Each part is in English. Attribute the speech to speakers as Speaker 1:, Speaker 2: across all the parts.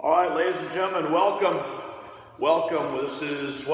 Speaker 1: All right, ladies and gentlemen, welcome. Welcome. This is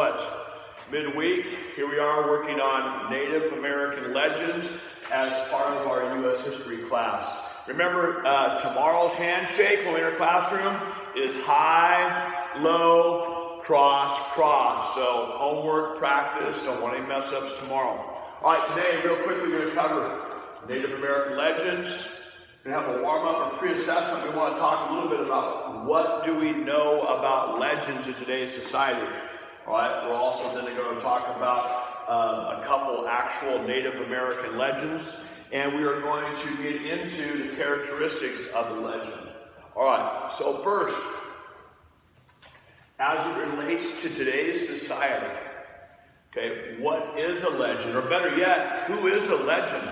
Speaker 1: midweek. Here we are working on Native American legends as part of our U.S. history class. Remember, tomorrow's handshake when we're in our classroom is high, low, cross, cross. So homework, practice, don't want any mess ups tomorrow. All right, today, real quickly, we're going to cover Native American legends. We're going to have a warm-up and pre-assessment. We want to talk a little bit about what do we know about legends in today's society. All right, we're also then going to talk about a couple actual Native American legends, and we are going to get into the characteristics of the legend. All right, so first, as it relates to today's society, okay, what is a legend? Or better yet, who is a legend?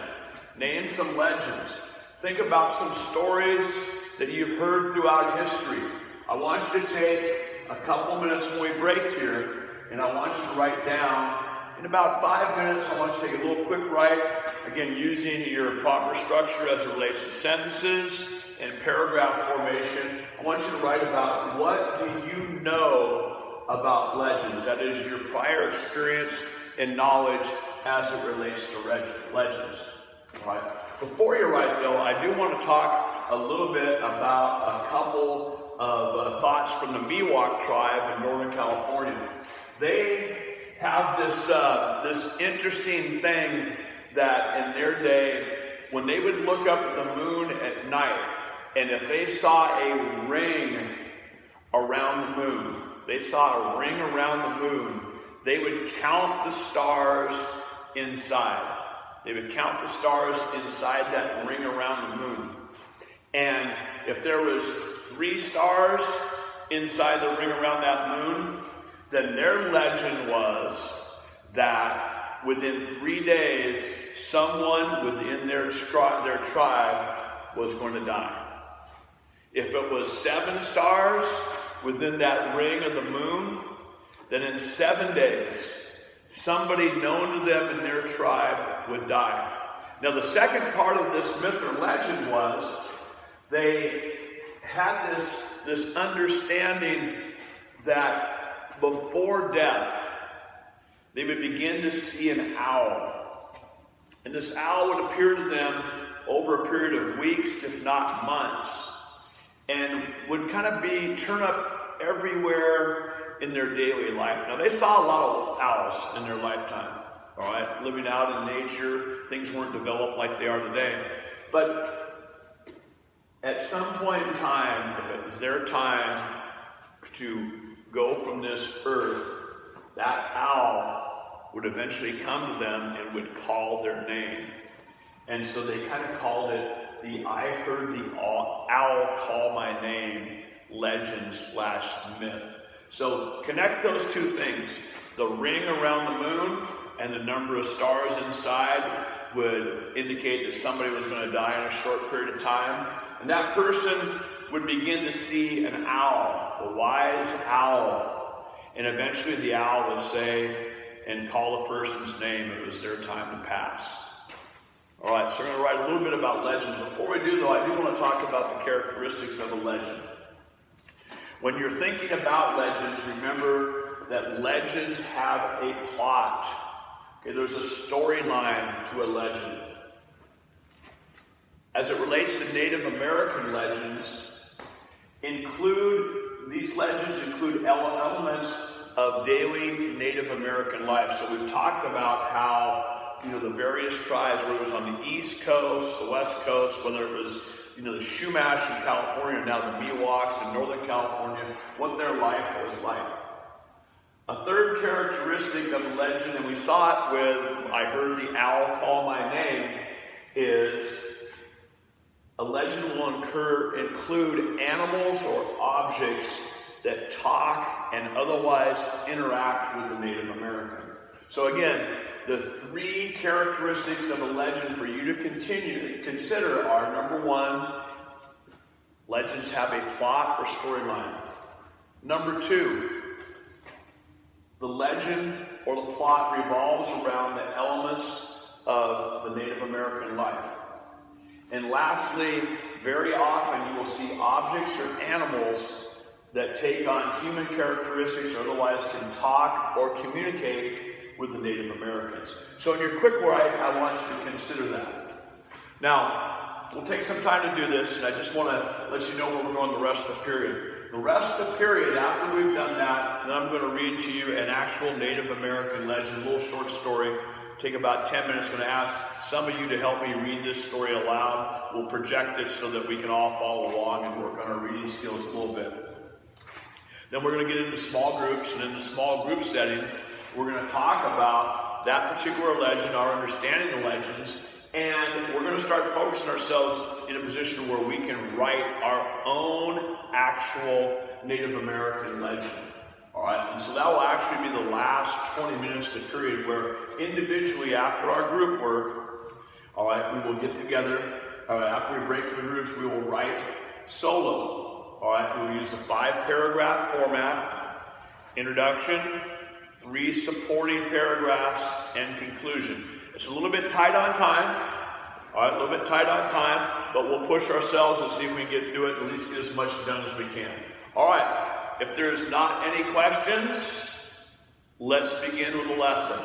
Speaker 1: Name some legends. Think about some stories that you've heard throughout history. I want you to take a couple minutes when we break here, and I want you to write down, in about 5 minutes, I want you to take a little quick write, again, using your proper structure as it relates to sentences and paragraph formation. I want you to write about what do you know about legends, that is your prior experience and knowledge as it relates to legends. All right. Before you write, though, I do want to talk a little bit about a couple of thoughts from the Miwok tribe in Northern California. They have this interesting thing that in their day, when they would look up at the moon at night, and if they saw a ring around the moon, they would count the stars inside. They would count the stars inside that ring around the moon. And if there was 3 stars inside the ring around that moon, then their legend was that within 3 days, someone within their tribe was going to die. If it was 7 stars within that ring of the moon, then in 7 days, somebody known to them in their tribe would die. Now, the second part of this myth or legend was they had this understanding that before death, they would begin to see an owl. And this owl would appear to them over a period of weeks, if not months, and would kind of turn up everywhere in their daily life. Now, they saw a lot of owls in their lifetime, all right? Living out in nature, things weren't developed like they are today. But at some point in time, if it was their time to go from this earth, that owl would eventually come to them and would call their name. And so they kind of called it the I heard the owl call my name legend/myth. So connect those two things. The ring around the moon and the number of stars inside would indicate that somebody was going to die in a short period of time. And that person would begin to see an owl, a wise owl. And eventually the owl would say and call the person's name. It was their time to pass. All right, so we're going to write a little bit about legends. Before we do, though, I do want to talk about the characteristics of a legend. When you're thinking about legends, remember that legends have a plot. Okay, there's a storyline to a legend. As it relates to Native American legends, these legends include elements of daily Native American life. So we've talked about how, the various tribes, whether it was on the East Coast, the West Coast, whether it was the Chumash in California, now the Miwoks in Northern California, what their life was like. A third characteristic of a legend, and we saw it with I heard the owl call my name, is a legend will include animals or objects that talk and otherwise interact with the Native American. So again, the 3 characteristics of a legend for you to consider are, number 1, legends have a plot or storyline. Number 2, the legend or the plot revolves around the elements of the Native American life. And lastly, very often you will see objects or animals that take on human characteristics or otherwise can talk or communicate with the Native Americans. So in your quick write, I want you to consider that. Now, we'll take some time to do this, and I just want to let you know where we're going the rest of the period. The rest of the period, after we've done that, then I'm going to read to you an actual Native American legend, a little short story. Take about 10 minutes. I'm going to ask some of you to help me read this story aloud. We'll project it so that we can all follow along and work on our reading skills a little bit. Then we're going to get into small groups, and in the small group setting, we're going to talk about that particular legend, our understanding of legends, and we're going to start focusing ourselves in a position where we can write our own actual Native American legend. All right, and so that will actually be the last 20 minutes of the period where individually after our group work, all right, we will get together. After we break for the groups, we will write solo. All right, we will use the 5-paragraph format, introduction, 3 supporting paragraphs, and conclusion. It's a little bit tight on time. All right, a little bit tight on time, but we'll push ourselves and see if we can get through it and at least get as much done as we can. All right. If there's not any questions, let's begin with the lesson.